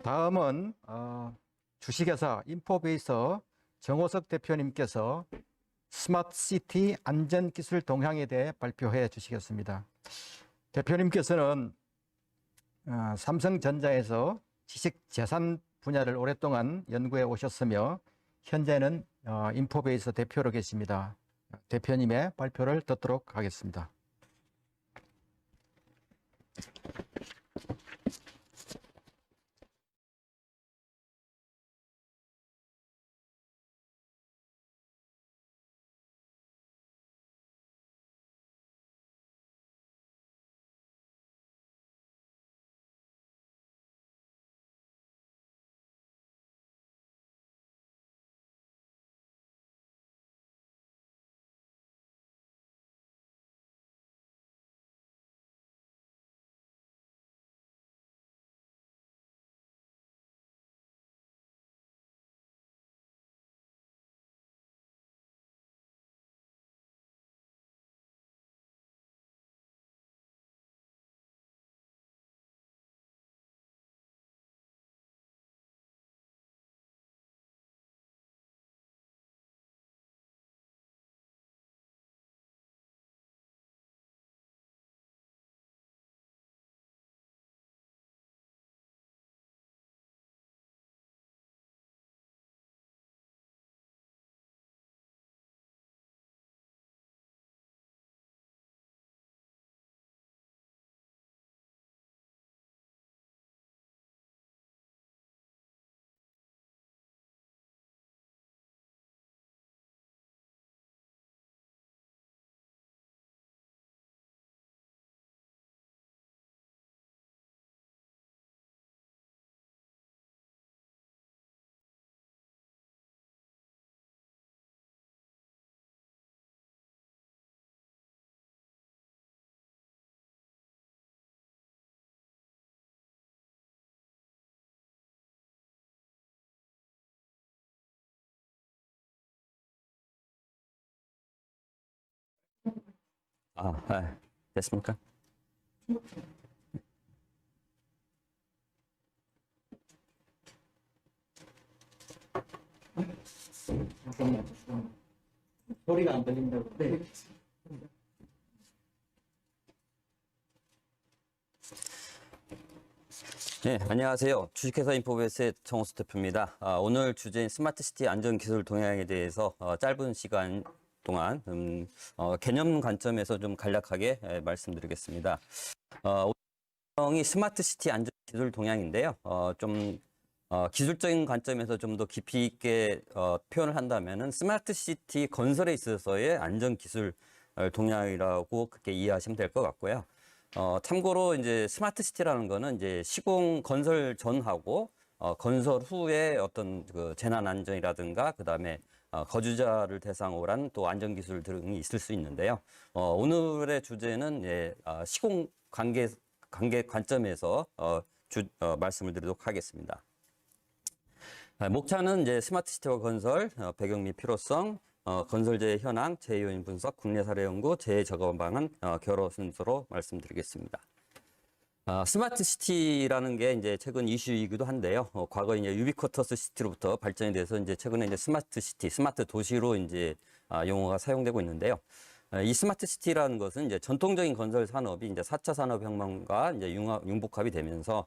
다음은 주식회사 인포베이서 정호석 대표님께서 스마트시티 안전기술 동향에 대해 발표해 주시겠습니다. 대표님께서는 삼성전자에서 지식재산 분야를 오랫동안 연구해 오셨으며 현재는 인포베이서 대표로 계십니다. 대표님의 발표를 듣도록 하겠습니다. 됐습니까? 소리가 안 들린다고. 네. 네, 안녕하세요. 주식회사 인포베이스의 정호수 대표입니다. 오늘 주제인 스마트시티 안전기술 동향에 대해서 짧은 시간 동안 개념 관점에서 좀 간략하게 말씀드리겠습니다. 오늘 스마트시티 안전기술 동향인데요. 기술적인 관점에서 좀 더 깊이 있게 표현을 한다면은 스마트시티 건설에 있어서의 안전기술 동향이라고 그렇게 이해하시면 될 것 같고요. 참고로 이제 스마트시티라는 거는 이제 시공 건설 전하고 건설 후에 어떤 그 재난 안전이라든가 그다음에 거주자를 대상으로 한 또 안전 기술 등이 있을 수 있는데요. 오늘의 주제는 시공 관계 관점에서 말씀을 드리도록 하겠습니다. 목차는 이제 스마트시티와 건설, 배경 및 필요성, 건설재해 현황, 재해 요인 분석, 국내 사례 연구, 재해 저감 방안, 결호 순서로 말씀드리겠습니다. 스마트시티라는 게 이제 최근 이슈이기도 한데요. 과거 이제 유비쿼터스 시티로부터 발전이 돼서 이제 최근에 이제 스마트시티, 스마트 도시로 이제 용어가 사용되고 있는데요. 이 스마트시티라는 것은 이제 전통적인 건설 산업이 이제 4차 산업혁명과 이제 융복합이 되면서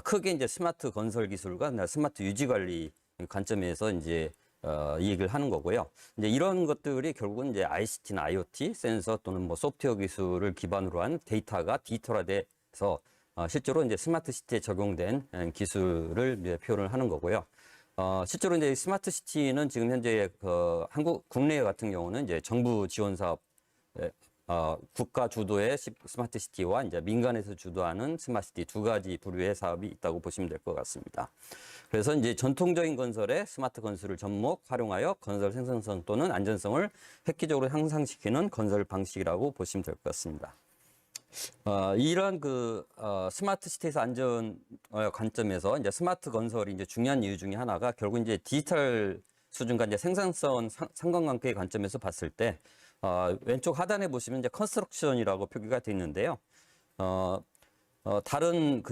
크게 이제 스마트 건설 기술과 스마트 유지 관리 관점에서 이제 이 얘기를 하는 거고요. 이제 이런 것들이 결국은 이제 ICT나 IoT, 센서 또는 뭐 소프트웨어 기술을 기반으로 한 데이터가 디지털화돼서 실제로 이제 스마트 시티에 적용된 기술을 이제 표현을 하는 거고요. 실제로 이제 스마트 시티는 지금 현재 한국 국내 같은 경우는 이제 정부 지원 사업 국가 주도의 스마트 시티와 이제 민간에서 주도하는 스마트 시티 두 가지 부류의 사업이 있다고 보시면 될 것 같습니다. 그래서 이제 전통적인 건설에 스마트 건설을 접목, 활용하여 건설 생산성 또는 안전성을 획기적으로 향상시키는 건설 방식이라고 보시면 될 것 같습니다. 이런 스마트 시티에서 안전 관점에서 이제 스마트 건설이 이제 중요한 이유 중에 하나가 결국 이제 디지털 수준과 이제 생산성 상관관계 관점에서 봤을 때 왼쪽 하단에 보시면 이제 컨스트럭션이라고 표기가 되어 있는데요. 다른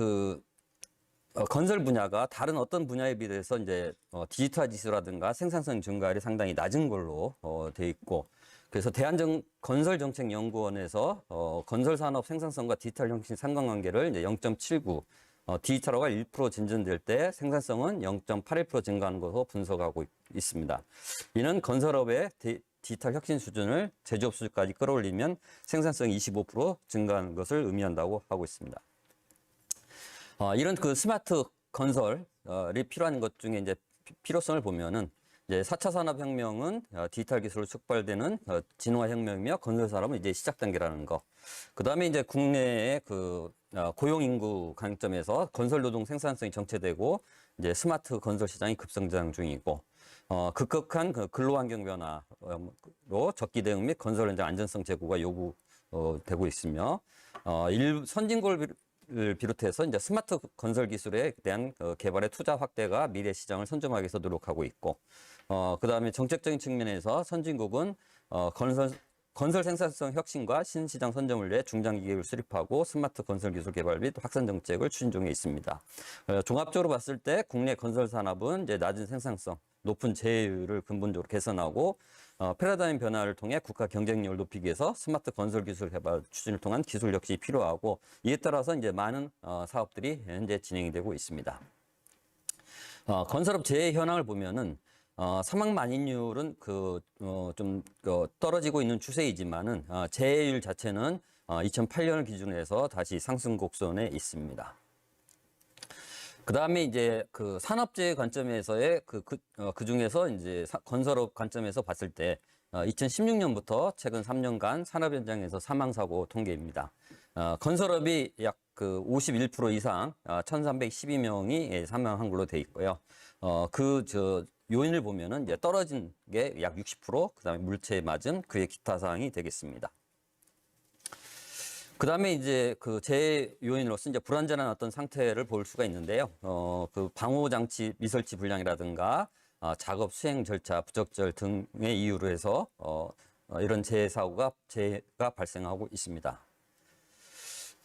건설 분야가 다른 어떤 분야에 비해서 이제 디지털 지수라든가 생산성 증가율이 상당히 낮은 걸로 돼 있고, 그래서 건설정책연구원에서 건설 산업 생산성과 디지털 혁신 상관관계를 이제 0.79, 디지털화가 1% 진전될 때 생산성은 0.81% 증가하는 것으로 분석하고 있습니다. 이는 건설업의 디지털 혁신 수준을 제조업 수준까지 끌어올리면 생산성이 25% 증가하는 것을 의미한다고 하고 있습니다. 이런 그 스마트 건설이 필요한 것 중에 이제 필요성을 보면은 이제 4차 산업혁명은 디지털 기술로 촉발되는 진화 혁명이며 건설 산업은 이제 시작 단계라는 거. 그 다음에 이제 국내의 그 고용 인구 관점에서 건설 노동 생산성이 정체되고 이제 스마트 건설 시장이 급성장 중이고, 급격한 그 근로 환경 변화로 적기 대응 및 건설 현장 안전성 제고가 요구되고 있으며, 선진국을 비롯해서 이제 스마트 건설 기술에 대한 개발의 투자 확대가 미래 시장을 선점하기 위해서 노력하고 있고, 그 다음에 정책적인 측면에서 선진국은 건설 생산성 혁신과 신시장 선점을 위해 중장기 계획을 수립하고 스마트 건설 기술 개발 및 확산 정책을 추진 중에 있습니다. 종합적으로 봤을 때 국내 건설 산업은 이제 낮은 생산성, 높은 재해율을 근본적으로 개선하고 패러다임 변화를 통해 국가 경쟁력을 높이기 위해서 스마트 건설 기술 개발 추진을 통한 기술 혁신이 필요하고, 이에 따라서 이제 많은 사업들이 현재 진행이 되고 있습니다. 건설업 재해 현황을 보면은 사망 만인율은 좀 떨어지고 있는 추세이지만은 재해율 자체는 2008년을 기준으로 해서 다시 상승 곡선에 있습니다. 그 다음에 이제 그 산업재해 관점에서의 그 중에서 이제 건설업 관점에서 봤을 때 2016년부터 최근 3년간 산업 현장에서 사망사고 통계입니다. 건설업이 약 그 51% 이상 1,312명이 사망한 걸로 돼 있고요. 요인을 보면은 이제 떨어진 게 약 60%, 그 다음에 물체 맞음, 그의 기타 사항이 되겠습니다. 그 다음에 이제 그 재해 요인으로서 이제 불완전한 어떤 상태를 볼 수가 있는데요. 그 방호장치 미설치 불량이라든가 작업 수행 절차 부적절 등의 이유로 해서 이런 재해가 발생하고 있습니다.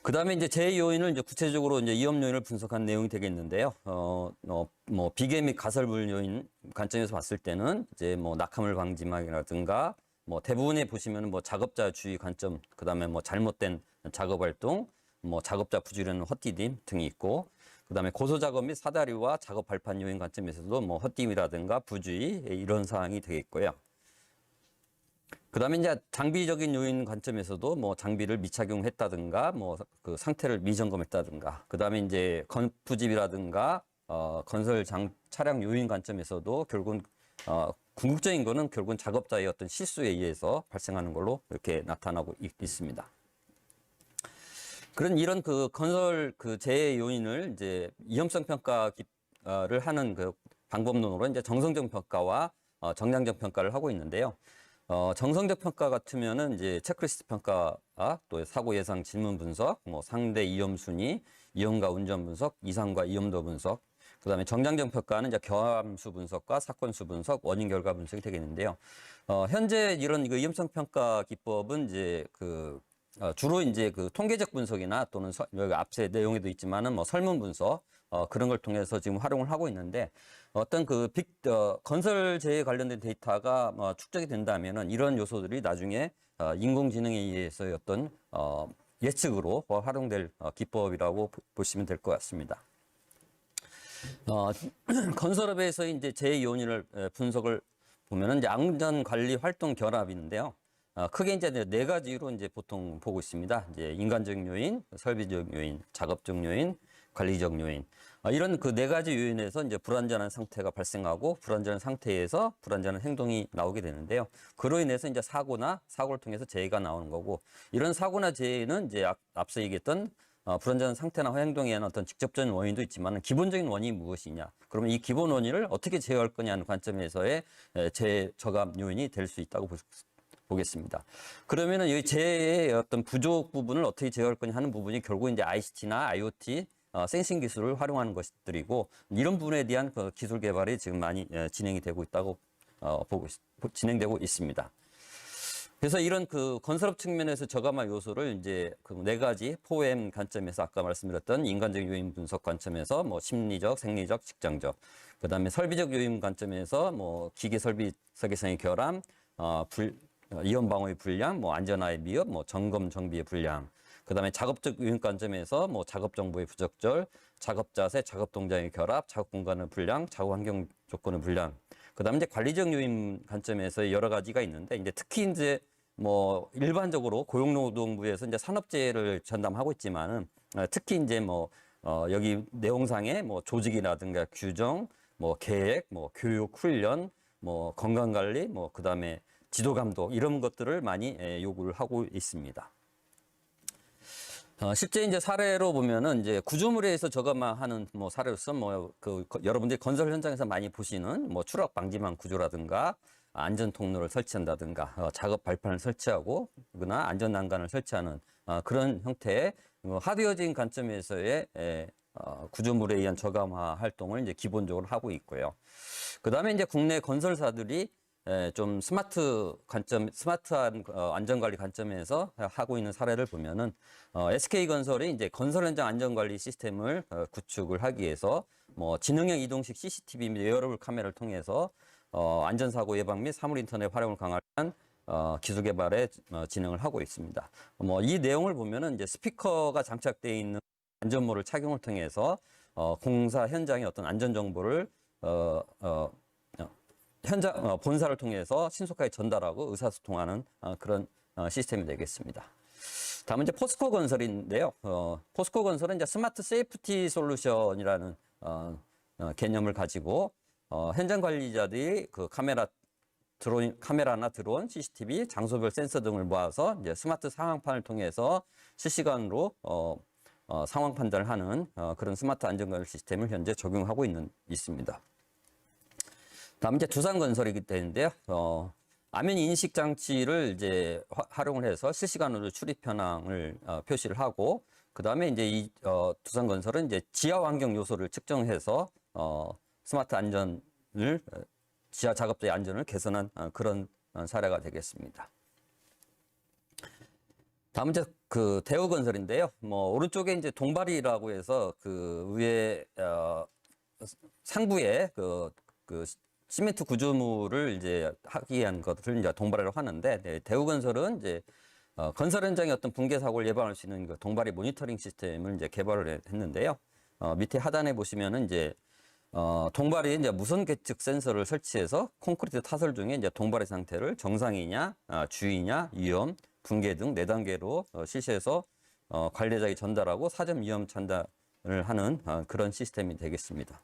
그 다음에 이제 재해 요인을 이제 구체적으로 이제 위험 요인을 분석한 내용이 되겠는데요. 뭐 비계 및 가설물 요인 관점에서 봤을 때는 이제 뭐 낙하물 방지막이라든가 뭐 대부분에 보시면은 뭐 작업자 주의 관점, 그 다음에 뭐 잘못된 작업 활동, 뭐 작업자 부지런한 헛디딤 등이 있고, 그 다음에 고소 작업 및 사다리와 작업 발판 요인 관점에서도 뭐 헛디딤이라든가 부주의 이런 사항이 되겠고요. 그 다음에 이제 장비적인 요인 관점에서도 뭐 장비를 미착용했다든가 뭐 그 상태를 미점검했다든가, 그 다음에 이제 건프집이라든가 건설 차량 요인 관점에서도 결국은 궁극적인 거는 결국은 작업자의 어떤 실수에 의해서 발생하는 걸로 이렇게 나타나고 있습니다. 이런 그 건설 그 재해 요인을 이제 위험성 평가를 하는 그 방법론으로 이제 정성적 평가와 정량적 평가를 하고 있는데요. 정성적 평가 같으면은 이제 체크리스트 평가와 또 사고 예상 질문 분석, 뭐 상대 위험 순위, 위험과 운전 분석, 이상과 위험도 분석, 그다음에 정량적 평가는 이제 경험수 분석과 사건 수 분석, 원인 결과 분석이 되겠는데요. 현재 이런 위험성 평가 기법은 이제 주로 이제 그 통계적 분석이나 또는 여기 앞세 내용에도 있지만은 뭐 설문 분석 그런 걸 통해서 지금 활용을 하고 있는데, 어떤 건설 재해 관련된 데이터가 축적이 된다면은 이런 요소들이 나중에 인공지능에 의해서 어떤 예측으로 활용될 기법이라고 보시면 될 것 같습니다. 건설업에서 이제 재해 요인을 분석을 보면은 이제 안전 관리 활동 결합인데요. 크게 이제 네 가지로 이제 보통 보고 있습니다. 이제 인간적 요인, 설비적 요인, 작업적 요인, 관리적 요인. 이런 그 네 가지 요인에서 이제 불완전한 상태가 발생하고 불완전한 상태에서 불완전한 행동이 나오게 되는데요. 그로 인해서 이제 사고를 통해서 재해가 나오는 거고, 이런 사고나 재해는 이제 앞서 얘기했던 불완전한 상태나 행동에 의한 어떤 직접적인 원인도 있지만 기본적인 원인이 무엇이냐. 그러면 이 기본 원인을 어떻게 제어할 거냐는 관점에서의 재해 저감 요인이 될 수 있다고 보겠습니다. 그러면은 이 재해의 어떤 부족 부분을 어떻게 제어할 거냐 하는 부분이 결국 이제 ICT나 IoT 센싱 기술을 활용하는 것들이고, 이런 부분에 대한 그 기술 개발이 지금 많이 진행이 되고 있다고 진행되고 있습니다. 그래서 이런 그 건설업 측면에서 저감할 요소를 이제 그 네 가지 4M 관점에서 아까 말씀드렸던 인간적 요인 분석 관점에서 뭐 심리적, 생리적, 직장적, 그다음에 설비적 요인 관점에서 뭐 기계 설비 설계성의 결함, 이온 방어의 불량, 뭐 안전화의 미흡, 뭐 점검 정비의 불량. 그다음에 작업적 요인 관점에서 뭐 작업 정보의 부적절, 작업 자세, 작업 동작의 결합, 작업 공간의 불량, 작업 환경 조건의 불량. 그다음에 이제 관리적 요인 관점에서 여러 가지가 있는데 이제 특히 이제 뭐 일반적으로 고용노동부에서 이제 산업재해를 전담하고 있지만은 특히 이제 뭐 여기 내용상에 뭐 조직이라든가 규정, 뭐 계획, 뭐 교육, 훈련, 뭐 건강관리, 뭐 그다음에 지도 감독 이런 것들을 많이 요구를 하고 있습니다. 실제 이제 사례로 보면은 이제 구조물에서 저감하는 뭐 사례로서 뭐 여러분들이 건설 현장에서 많이 보시는 뭐 추락 방지망 구조라든가 안전 통로를 설치한다든가 작업 발판을 설치하고 그러나 안전 난간을 설치하는 그런 형태의 하드웨어적인 관점에서의 구조물에 의한 저감화 활동을 이제 기본적으로 하고 있고요. 그다음에 이제 국내 건설사들이 좀 스마트한 안전관리 관점에서 하고 있는 사례를 보면은 SK건설이 이제 건설 현장 안전관리 시스템을 구축을 하기 위해서 뭐 지능형 이동식 CCTV 및 웨어러블 카메라를 통해서 안전사고 예방 및 사물 인터넷 활용을 강화한 기술 개발에 진행을 하고 있습니다. 뭐 이 내용을 보면은 이제 스피커가 장착되어 있는 안전모를 착용을 통해서 공사 현장의 어떤 안전 정보를 현장 본사를 통해서 신속하게 전달하고 의사소통하는 그런 시스템이 되겠습니다. 다음은 이제 포스코 건설인데요. 포스코 건설은 이제 스마트 세이프티 솔루션이라는 개념을 가지고 현장 관리자들이 그 카메라나 드론, CCTV, 장소별 센서 등을 모아서 이제 스마트 상황판을 통해서 실시간으로 상황 판단을 하는 그런 스마트 안전관리 시스템을 현재 적용하고 있습니다. 다음 이제 두산건설이기 때문인데요. 안면 인식 장치를 이제 활용을 해서 실시간으로 출입 현황을 표시를 하고, 그 다음에 이제 이 두산건설은 이제 지하 환경 요소를 측정해서 스마트 안전을 지하 작업자의 안전을 개선한 그런 사례가 되겠습니다. 다음 이제 그 대우건설인데요. 뭐 오른쪽에 이제 동발이라고 해서 그 위에 상부에 그 시멘트 구조물을 이제 하기 위한 것을 이제 동발이라고 하는데, 대우건설은 이제 건설 현장의 어떤 붕괴 사고를 예방할 수 있는 그 동발이 모니터링 시스템을 이제 개발을 했는데요. 밑에 하단에 보시면은 이제 동발이 이제 무선 계측 센서를 설치해서 콘크리트 타설 중에 이제 동발의 상태를 정상이냐, 주의냐, 위험, 붕괴 등 4단계로 실시해서 관리자에게 전달하고 사전 위험 전달을 하는 그런 시스템이 되겠습니다.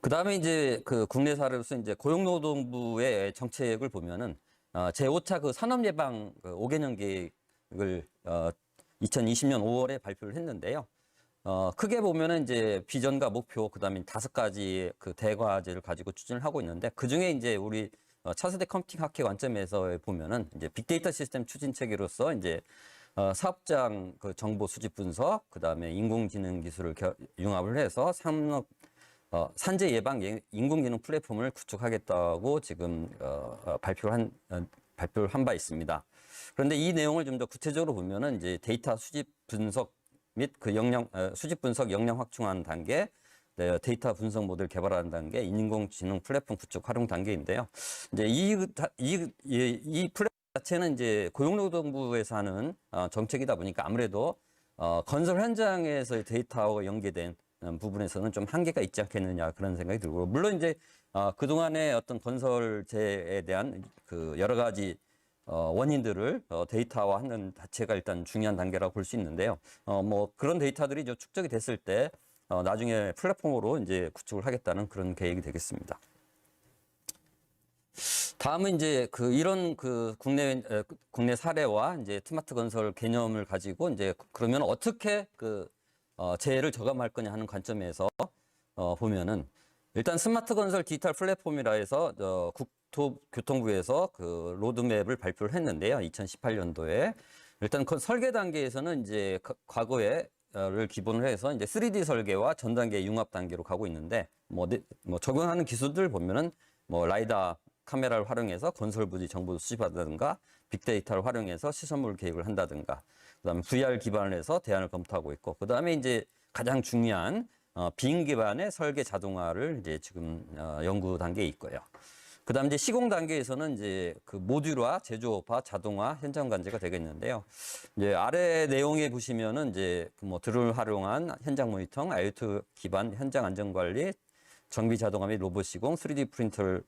그 다음에 이제 그 국내 사례로서 이제 고용노동부의 정책을 보면은 제5차 그 산업예방 5개년 계획을 2020년 5월에 발표를 했는데요. 크게 보면은 이제 비전과 목표, 그 다음에 5가지 그 대과제를 가지고 추진을 하고 있는데, 그 중에 이제 우리 차세대 컴퓨팅 학회 관점에서 보면은 이제 빅데이터 시스템 추진 체계로서 이제 사업장 그 정보 수집 분석, 그 다음에 인공지능 기술을 융합을 해서 산재 예방 인공지능 플랫폼을 구축하겠다고 지금 발표를 한 바 있습니다. 그런데 이 내용을 좀 더 구체적으로 보면은 이제 데이터 수집 분석 및 그 수집 분석 역량 확충하는 단계, 데이터 분석 모델 개발하는 단계, 인공지능 플랫폼 구축 활용 단계인데요. 이제 이 플랫폼 자체는 이제 고용노동부에서 하는 정책이다 보니까 아무래도 건설 현장에서의 데이터와 연계된 부분에서는 좀 한계가 있지 않겠느냐 그런 생각이 들고, 물론 이제 그동안의 어떤 건설재해에 대한 그 여러 가지 원인들을 데이터화하는 자체가 일단 중요한 단계라고 볼 수 있는데요. 뭐 그런 데이터들이 이제 축적이 됐을 때 나중에 플랫폼으로 이제 구축을 하겠다는 그런 계획이 되겠습니다. 다음은 이제 이런 국내 사례와 이제 스마트 건설 개념을 가지고 이제 그러면 어떻게 재해를 저감할 거냐 하는 관점에서 보면은, 일단 스마트 건설 디지털 플랫폼이라 해서 국토교통부에서 그 로드맵을 발표를 했는데요. 2018년도에 일단 그 설계 단계에서는 이제 과거에를 기본으로 해서 이제 3D 설계와 전 단계 융합 단계로 가고 있는데, 뭐 적용하는 기술들 보면은 뭐 라이다 카메라를 활용해서 건설 부지 정보를 수집한다든가 빅데이터를 활용해서 시설물 계획을 한다든가 그다음에 VR 기반을 해서 대안을 검토하고 있고 그다음에 이제 가장 중요한 빔 기반의 설계 자동화를 이제 지금 연구 단계에 있고요. 그다음 이제 시공 단계에서는 이제 그 모듈화, 제조업화, 자동화, 현장 관제가 되겠는데요. 이제 아래 내용에 보시면은 이제 그뭐 드론을 활용한 현장 모니터링, IoT 기반 현장 안전 관리, 정비 자동화 및 로봇 시공, 3D 프린터를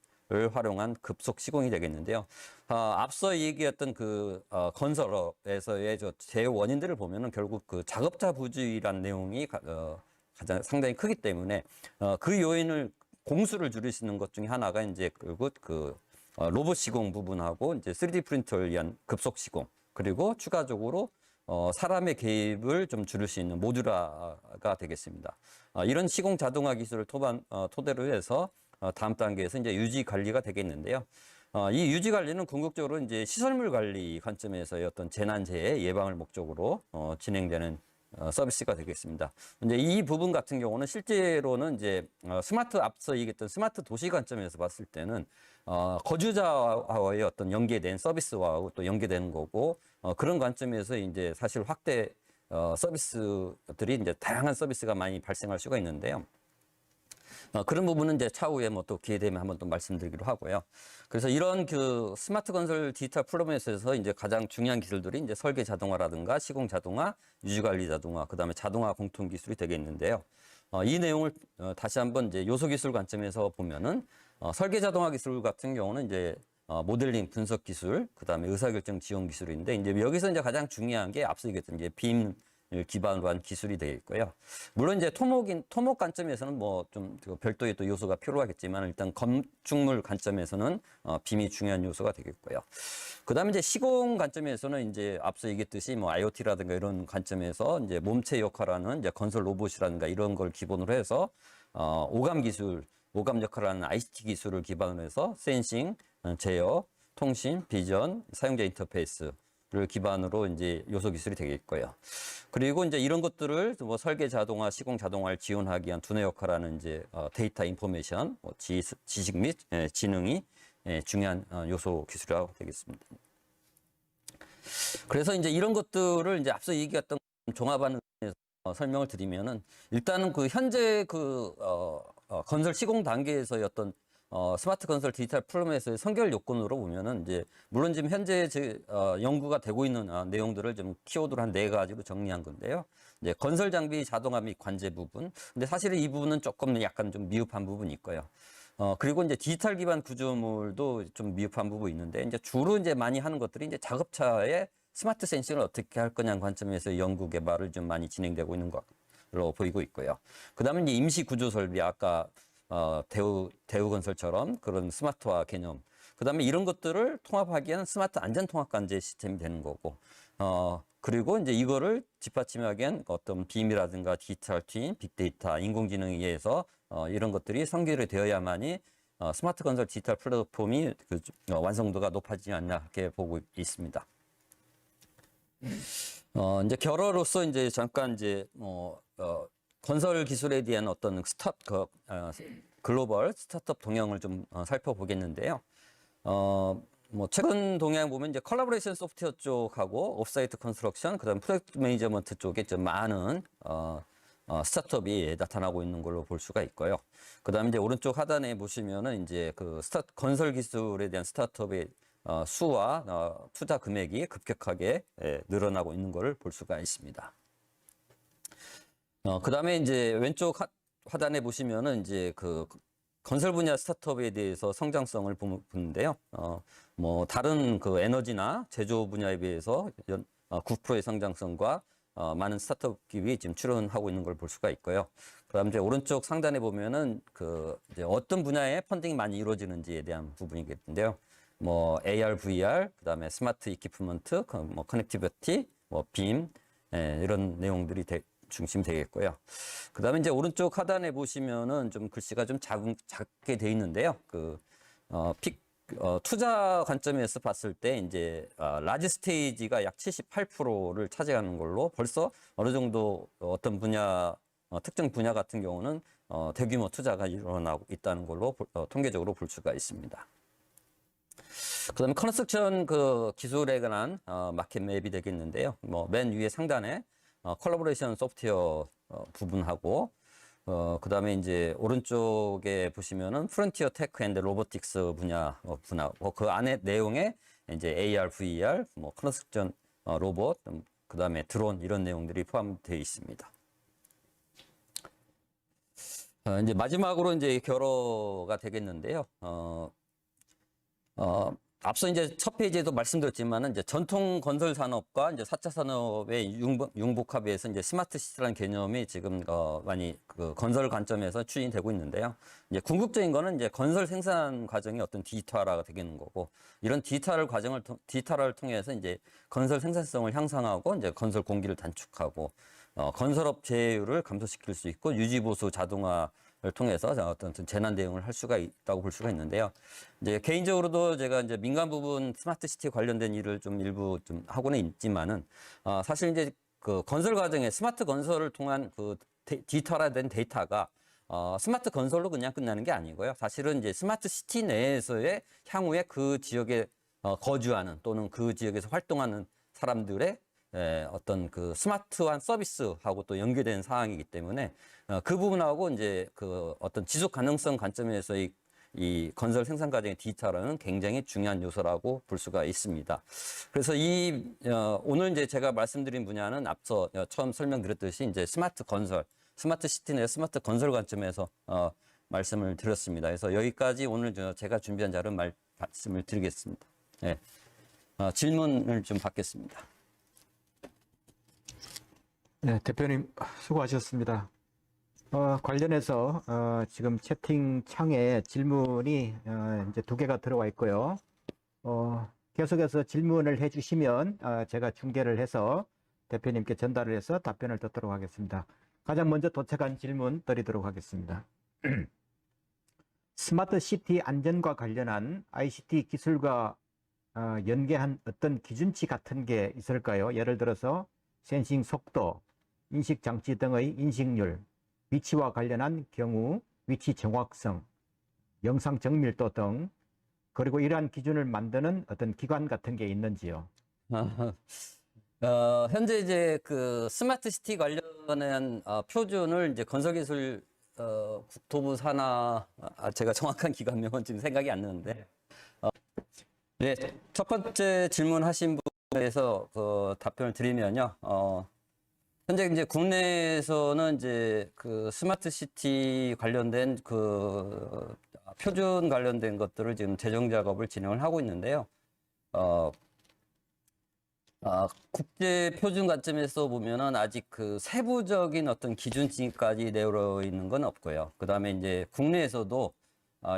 활용한 급속 시공이 되겠는데요. 앞서 얘기했던 그 건설업에서의 제 원인들을 보면은 결국 그 작업자 부주의란 내용이 가장 상당히 크기 때문에 그 요인을 공수를 줄일 수 있는 것 중에 하나가 이제 결국 그 로봇 시공 부분하고 이제 3D 프린터를 위한 급속 시공 그리고 추가적으로 사람의 개입을 좀 줄일 수 있는 모듈화가 되겠습니다. 이런 시공 자동화 기술을 토대로 해서 다음 단계에서 이제 유지 관리가 되겠는데요. 이 유지 관리는 궁극적으로 이제 시설물 관리 관점에서의 어떤 재난 재해 예방을 목적으로 진행되는 서비스가 되겠습니다. 이제 이 부분 같은 경우는 실제로는 이제 앞서 얘기했던 스마트 도시 관점에서 봤을 때는 거주자와의 어떤 연계된 서비스와 또 연계되는 거고 그런 관점에서 이제 사실 확대 서비스들이 이제 다양한 서비스가 많이 발생할 수가 있는데요. 그런 부분은 이제 차후에 뭐 또 기회 되면 한번 또 말씀드리기로 하고요. 그래서 이런 그 스마트 건설 디지털 플랫폼에서 이제 가장 중요한 기술들이 이제 설계 자동화라든가 시공 자동화, 유지 관리 자동화, 그다음에 자동화 공통 기술이 되겠는데요. 이 내용을 다시 한번 이제 요소 기술 관점에서 보면은 설계 자동화 기술 같은 경우는 이제 모델링 분석 기술, 그다음에 의사결정 지원 기술인데 이제 여기서 이제 가장 중요한 게 앞서 얘기했던 이제 빔 기반으로 한 기술이 되겠고요. 물론 이제 토목 관점에서는 뭐 좀 별도의 또 요소가 필요하겠지만 일단 건축물 관점에서는 빔이 중요한 요소가 되겠고요. 그다음에 이제 시공 관점에서는 이제 앞서 얘기했듯이 뭐 IoT라든가 이런 관점에서 이제 몸체 역할하는 이제 건설 로봇이라든가 이런 걸 기본으로 해서 오감 기술, 오감 역할을 하는 ICT 기술을 기반으로 해서 센싱, 제어, 통신, 비전, 사용자 인터페이스 를 기반으로 이제 요소 기술이 되겠고요. 그리고 이제 이런 것들을 뭐 설계 자동화, 시공 자동화를 지원하기 위한 두뇌 역할하는 이제 데이터 인포메이션, 지식 및 지능이 중요한 요소 기술이라고 되겠습니다. 그래서 이제 이런 것들을 이제 앞서 얘기했던 종합하는 설명을 드리면은 일단은 그 현재 그 건설 시공 단계에서의 어떤 스마트 건설 디지털 플랫폼에서의 선결 요건으로 보면은 이제 물론 지금 현재 연구가 되고 있는 내용들을 좀 키워드로 한 4가지로 정리한 건데요. 이제 건설 장비 자동화 및 관제 부분. 근데 사실은 이 부분은 조금 약간 좀 미흡한 부분이 있고요. 그리고 이제 디지털 기반 구조물도 좀 미흡한 부분이 있는데 이제 주로 이제 많이 하는 것들이 이제 작업차의 스마트 센싱을 어떻게 할 거냐는 관점에서 연구 개발을 좀 많이 진행되고 있는 것으로 보이고 있고요. 그다음에 이제 임시 구조 설비 아까 대우건설처럼 그런 스마트화 개념. 그다음에 이런 것들을 통합하기 위한 스마트 안전 통합 관제 시스템이 되는 거고. 그리고 이제 이거를 뒷받침하기 위한 어떤 빔이라든가 디지털 트윈, 빅데이터, 인공지능에 의해서 이런 것들이 선결이 되어야만이 스마트 건설 디지털 플랫폼이 그 완성도가 높아지지 않나 이렇게 보고 있습니다. 이제 결어로서 이제 잠깐 이제 건설 기술에 대한 어떤 글로벌 스타트업 동향을 좀 살펴보겠는데요. 뭐 최근 동향 보면 이제 컬래버레이션 소프트웨어 쪽하고 옵사이트 컨스트럭션, 그다음 프로젝트 매니저먼트 쪽에 좀 많은 스타트업이 나타나고 있는 걸로 볼 수가 있고요. 그다음에 이제 오른쪽 하단에 보시면은 이제 그 건설 기술에 대한 스타트업의 수와 투자 금액이 급격하게 늘어나고 있는 것을 볼 수가 있습니다. 그다음에 이제 왼쪽 하단에 보시면은 이제 그 건설 분야 스타트업에 대해서 성장성을 보는데요. 뭐 다른 그 에너지나 제조 분야에 비해서 9%의 성장성과 많은 스타트업 기업이 지금 출연하고 있는 걸 볼 수가 있고요. 그다음 이제 오른쪽 상단에 보면은 그 이제 어떤 분야에 펀딩이 많이 이루어지는지에 대한 부분이겠는데요. 뭐 AR, VR, 그다음에 스마트 이퀴프먼트, 뭐 커넥티비티, 뭐 빔 이런 내용들이 중심이 되겠고요. 그다음에 이제 오른쪽 하단에 보시면은 좀 글씨가 좀 작게 돼 있는데요. 투자 관점에서 봤을 때 이제 라지 스테이지가 약 78%를 차지하는 걸로 벌써 어느 정도 어떤 분야 특정 분야 같은 경우는 대규모 투자가 일어나고 있다는 걸로 통계적으로 볼 수가 있습니다. 그다음에 컨스트럭션 그 기술에 관한 마켓 맵이 되겠는데요. 뭐 맨 위에 상단에 콜라보레이션 소프트웨어 부분하고 그다음에 이제 오른쪽에 보시면은 프론티어 테크 앤드 로보틱스 분야하고 그 안에 내용에 이제 AR, VR, 뭐 컨스트럭션 로봇, 그다음에 드론 이런 내용들이 포함되어 있습니다. 이제 마지막으로 이제 결어가 되겠는데요. 앞서 이제 첫 페이지에도 말씀드렸지만은 이제 전통 건설 산업과 이제 4차 산업의 융복합에서 이제 스마트 시티라는 개념이 지금 많이 그 건설 관점에서 추진되고 있는데요. 이제 궁극적인 거는 이제 건설 생산 과정이 어떤 디지털화가 되겠는 거고, 이런 디지털화를 통해서 이제 건설 생산성을 향상하고 이제 건설 공기를 단축하고 건설업 재해율을 감소시킬 수 있고 유지보수 자동화를 통해서 어떤 재난 대응을 할 수가 있다고 볼 수가 있는데요. 이제 개인적으로도 제가 이제 민간 부분 스마트 시티 관련된 일을 좀 일부 좀 하고는 있지만은 사실 이제 그 건설 과정에 스마트 건설을 통한 그 디지털화된 데이터가 스마트 건설로 그냥 끝나는 게 아니고요. 사실은 이제 스마트 시티 내에서의 향후에 그 지역에 거주하는 또는 그 지역에서 활동하는 사람들의 어떤 그 스마트한 서비스하고 또 연계된 사항이기 때문에 그 부분하고 이제 그 어떤 지속 가능성 관점에서 이 건설 생산 과정의 디지털화는 굉장히 중요한 요소라고 볼 수가 있습니다. 그래서 오늘 이제 제가 말씀드린 분야는 앞서 처음 설명드렸듯이 이제 스마트 건설, 스마트 시티 내 스마트 건설 관점에서 말씀을 드렸습니다. 그래서 여기까지 오늘 제가 준비한 자료 말씀을 드리겠습니다. 네. 질문을 좀 받겠습니다. 네, 대표님 수고하셨습니다. 관련해서 지금 채팅창에 질문이 이제 2개가 들어와 있고요. 계속해서 질문을 해주시면 제가 중계를 해서 대표님께 전달을 해서 답변을 듣도록 하겠습니다. 가장 먼저 도착한 질문 드리도록 하겠습니다. 스마트 시티 안전과 관련한 ICT 기술과 연계한 어떤 기준치 같은 게 있을까요? 예를 들어서 센싱 속도, 인식 장치 등의 인식률, 위치와 관련한 경우 위치 정확성, 영상 정밀도 등, 그리고 이러한 기준을 만드는 어떤 기관 같은 게 있는지요? 현재 이제 그 스마트 시티 관련한 표준을 이제 건설기술 국토부 산하 제가 정확한 기관명은 지금 생각이 안 나는데 네, 첫 번째 질문하신 부분에서 답변을 드리면요. 현재 이제 국내에서는 이제 그 스마트 시티 관련된 그 표준 관련된 것들을 지금 제정 작업을 진행을 하고 있는데요. 국제 표준 관점에서 보면은 아직 그 세부적인 어떤 기준치까지 내려 있는 건 없고요. 그 다음에 이제 국내에서도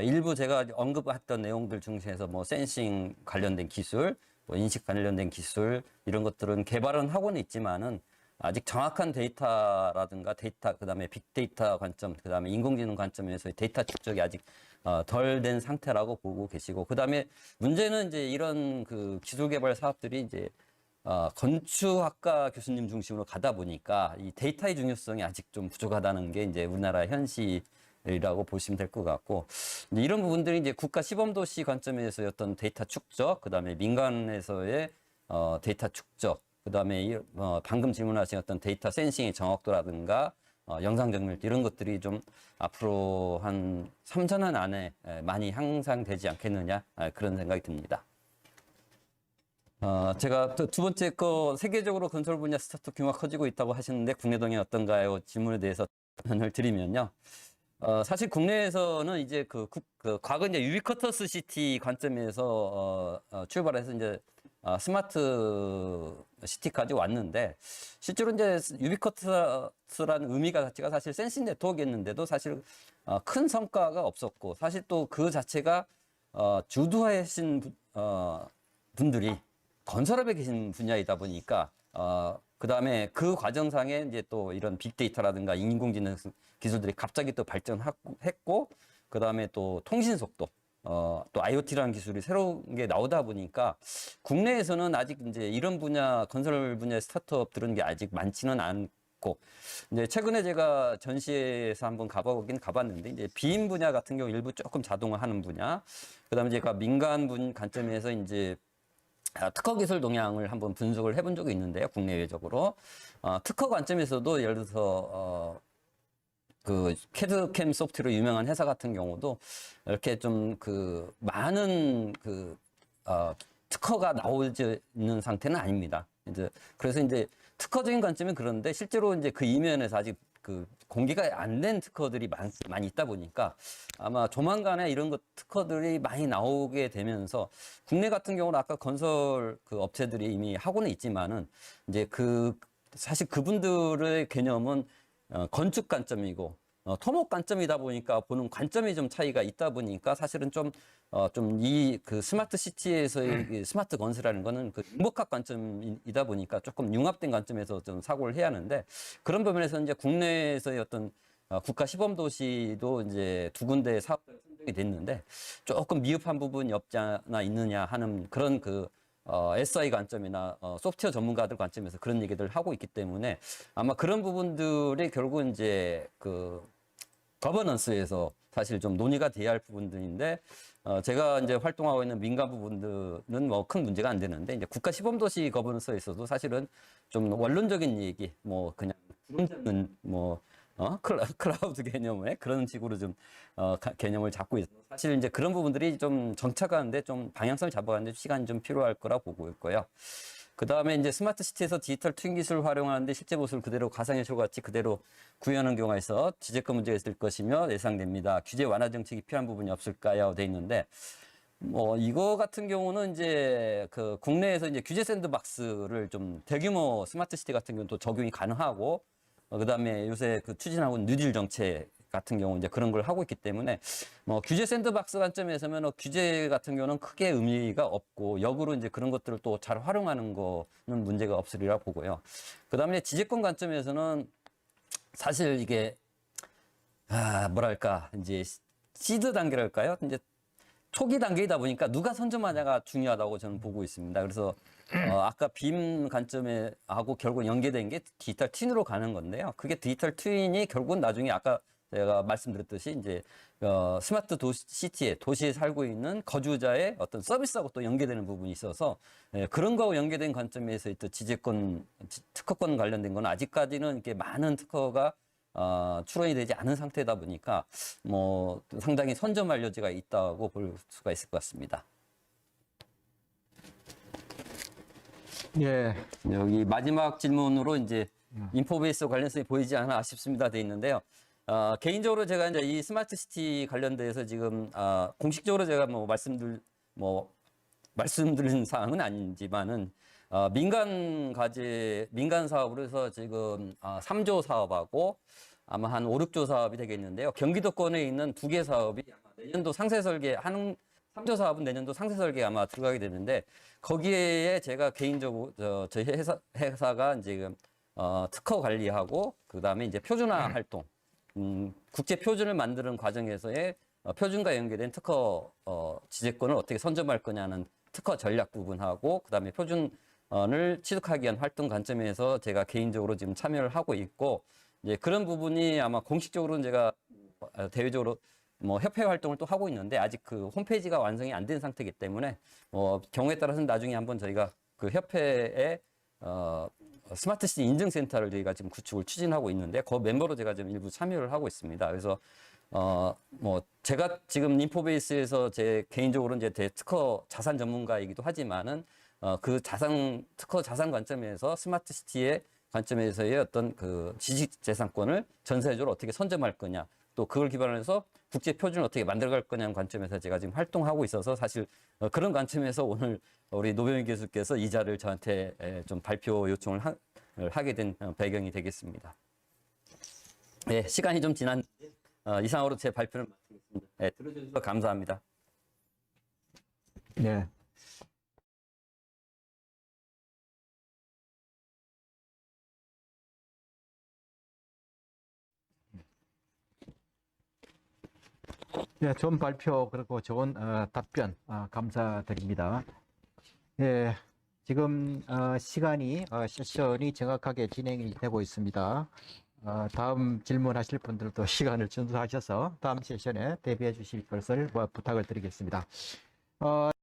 일부 제가 언급했던 내용들 중에서 뭐 센싱 관련된 기술, 뭐 인식 관련된 기술 이런 것들은 개발은 하고는 있지만은 아직 정확한 데이터라든가 그다음에 빅데이터 관점, 그다음에 인공지능 관점에서의 데이터 축적이 아직 덜 된 상태라고 보고 계시고, 그다음에 문제는 이제 이런 그 기술 개발 사업들이 이제 건축학과 교수님 중심으로 가다 보니까 이 데이터의 중요성이 아직 좀 부족하다는 게 이제 우리나라 현실이라고 보시면 될 것 같고, 이런 부분들이 이제 국가 시범도시 관점에서의 어떤 데이터 축적, 그다음에 민간에서의 데이터 축적, 그다음에 방금 질문하신 어떤 데이터 센싱의 정확도라든가 영상 정밀 이런 것들이 좀 앞으로 한 3~4년 안에 많이 향상되지 않겠느냐 그런 생각이 듭니다. 제가 또 두 번째 세계적으로 건설 분야 스타트업 규모가 커지고 있다고 하시는데 국내 동향이 어떤가요? 질문에 대해서 답변을 드리면요. 사실 국내에서는 이제 과거 이제 유비쿼터스 시티 관점에서 출발해서 이제 스마트 시티까지 왔는데, 실제로 이제 유비쿼터스라는 의미가 자체가 사실 센싱 네트워크였는데도 사실 큰 성과가 없었고, 사실 또 그 자체가 주도하신 분들이 건설업에 계신 분야이다 보니까 그 다음에 그 과정상에 이제 또 이런 빅데이터라든가 인공지능 기술들이 갑자기 또 발전했고, 그 다음에 또 통신 속도, 또 IoT라는 기술이 새로운 게 나오다 보니까 국내에서는 아직 이제 이런 분야, 건설 분야의 스타트업들은 게 아직 많지는 않고 있고, 이제 최근에 제가 전시회에서 한번 가보긴 가봤는데, 이제 비임 분야 같은 경우 일부 조금 자동화하는 분야, 그다음에 제가 민간 분 관점에서 이제 특허 기술 동향을 한번 분석을 해본 적이 있는데요, 국내외적으로. 특허 관점에서도 예를 들어서 그 캐드캠 소프트로 유명한 회사 같은 경우도 이렇게 좀 그 많은 그 특허가 나오지 있는 상태는 아닙니다. 이제 그래서 이제 특허적인 관점은 그런데 실제로 이제 그 이면에서 아직 그 공개가 안 된 특허들이 많이 있다 보니까 아마 조만간에 이런 것 특허들이 많이 나오게 되면서 국내 같은 경우는 아까 건설 그 업체들이 이미 하고는 있지만은 이제 그 사실 그분들의 개념은 건축 관점이고 토목 관점이다 보니까 보는 관점이 좀 차이가 있다 보니까 사실은 좀 이 그 스마트 시티에서의 이 스마트 건설이라는 거는 그 융복합 관점이다 보니까 조금 융합된 관점에서 좀 사고를 해야 하는데 그런 부분에서 이제 국내에서의 어떤 국가 시범 도시도 이제 두 군데 사업자가 선정이 됐는데 조금 미흡한 부분이 없지 않아 있느냐 하는 그런 그 SI 관점이나 소프트웨어 전문가들 관점에서 그런 얘기들을 하고 있기 때문에 아마 그런 부분들이 결국 이제 그 거버넌스에서 사실 좀 논의가 돼야 할 부분들인데 제가 이제 활동하고 있는 민간 부분들은 뭐 큰 문제가 안 되는데 이제 국가 시범도시 거버넌스에서도 사실은 좀 원론적인 얘기 뭐 그냥 구름 잡는 뭐 클라우드 개념의 그런 식으로 좀 개념을 잡고 있어서 사실 이제 그런 부분들이 좀 정착하는데 좀 방향성을 잡아가는데 시간이 좀 필요할 거라 보고 있고요. 그 다음에 이제 스마트 시티에서 디지털 트윈 기술을 활용하는데 실제 모습을 그대로 가상현실 같이 그대로 구현하는 경우가 있어 지적권 문제가 있을 것이며 예상됩니다. 규제 완화 정책이 필요한 부분이 없을까요? 돼 있는데 뭐 이거 같은 경우는 이제 그 국내에서 이제 규제 샌드박스를 좀 대규모 스마트 시티 같은 경우는 또 적용이 가능하고 그다음에 요새 그 추진하고 있는 뉴딜 정책 같은 경우 이제 그런 걸 하고 있기 때문에 뭐 규제 샌드박스 관점에서는 규제 같은 경우는 크게 의미가 없고 역으로 이제 그런 것들을 또 잘 활용하는 거는 문제가 없으리라 보고요. 그다음에 지재권 관점에서는 사실 이게 뭐랄까 이제 시드 단계랄까요? 이제 초기 단계이다 보니까 누가 선점하냐가 중요하다고 저는 보고 있습니다. 그래서 아까 빔 관점에 하고 결국 연계된 게 디지털 트윈으로 가는 건데요. 그게 디지털 트윈이 결국은 나중에 아까 제가 말씀드렸듯이 이제 스마트 시티에 도시에 살고 있는 거주자의 어떤 서비스하고 또 연계되는 부분이 있어서 그런 거하고 연계된 관점에서 또 지재권, 특허권 관련된 건 아직까지는 이렇게 많은 특허가 출원이 되지 않은 상태다 보니까 뭐 상당히 선점할 여지가 있다고 볼 수가 있을 것 같습니다. 예. 여기 마지막 질문으로 이제 인포베이스 관련성이 보이지 않아 아쉽습니다 돼 있는데요. 개인적으로 제가 이제 이 스마트 시티 관련돼서 지금 공식적으로 제가 말씀드린 사항은 아니지만은 민간 사업으로 해서 지금 3조 사업하고 아마 한 5, 6조 사업이 되겠는데요. 경기도권에 있는 두 개 사업이 아마 내년도 상세 설계 3조 사업은 내년도 상세 설계 아마 들어가게 되는데 거기에 제가 개인적으로 저희 회사가 이제 특허 관리하고 그다음에 이제 표준화 활동 국제 표준을 만드는 과정에서의 표준과 연계된 특허 지재권을 어떻게 선점할 거냐는 특허 전략 부분하고 그다음에 표준을 취득하기 위한 활동 관점에서 제가 개인적으로 지금 참여를 하고 있고 이제 그런 부분이 아마 공식적으로는 제가 대외적으로 뭐 협회 활동을 또 하고 있는데 아직 그 홈페이지가 완성이 안 된 상태이기 때문에 경우에 따라서는 나중에 한번 저희가 그 협회에 스마트 시티 인증센터를 저희가 지금 구축을 추진하고 있는데 그 멤버로 제가 지금 일부 참여를 하고 있습니다. 그래서 뭐 제가 지금 인포베이스에서 제 개인적으로 이제 대특허 자산 전문가이기도 하지만은 그 특허 자산 관점에서 스마트 시티의 관점에서의 어떤 그 지식재산권을 전 세계적으로 어떻게 선점할 거냐 또 그걸 기반으로 해서 국제 표준을 어떻게 만들어갈 거냐는 관점에서 제가 지금 활동하고 있어서 사실 그런 관점에서 오늘 우리 노병희 교수께서 이 자를 저한테 좀 발표 요청을 하게 된 배경이 되겠습니다. 네, 시간이 좀 지난 이상으로 제 발표를 마치겠습니다. 네, 들어주셔서 감사합니다. 네. 예, 좋은 발표 그리고 좋은 답변 감사드립니다. 예, 지금 세션이 정확하게 진행이 되고 있습니다. 다음 질문하실 분들도 시간을 준수하셔서 다음 세션에 대비해 주실 것을 부탁을 드리겠습니다.